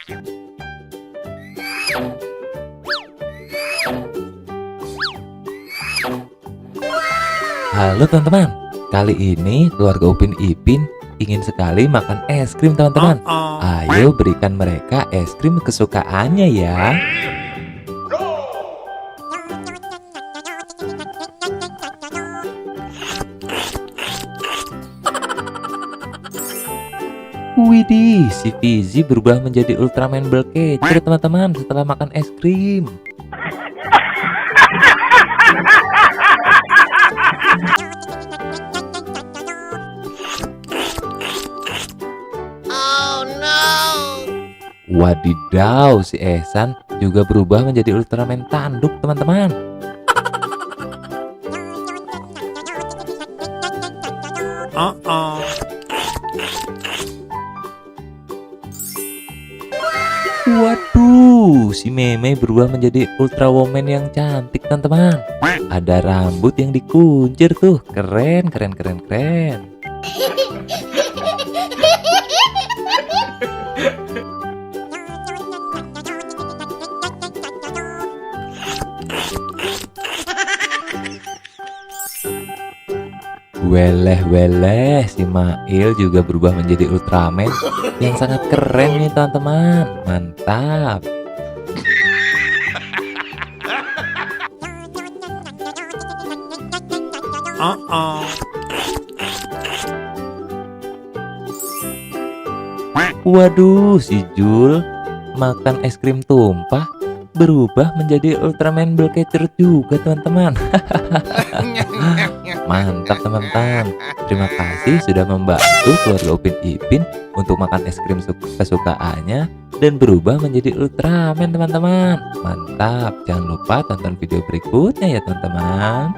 Halo teman-teman, kali ini keluarga Upin Ipin ingin sekali makan es krim teman-teman. Ayo berikan mereka es krim kesukaannya ya. Widih, si Fizi berubah menjadi Ultraman Bellkecer teman-teman setelah makan es krim. Wadidaw, si Ehsan juga berubah menjadi Ultraman tanduk teman-teman. Waduh, si Meme berubah menjadi Ultra Woman yang cantik teman-teman. Ada rambut yang dikuncir tuh, keren. Weleh, si Mail juga berubah menjadi Ultraman yang sangat keren nih teman-teman. Mantap. Waduh, si Jul makan es krim tumpah berubah menjadi Ultraman Bellkecer juga teman-teman. Mantap teman-teman. Terima kasih sudah membantu keluarga Upin Ipin untuk makan es krim kesukaannya dan berubah menjadi Ultraman teman-teman. Mantap. Jangan lupa tonton video berikutnya ya teman-teman.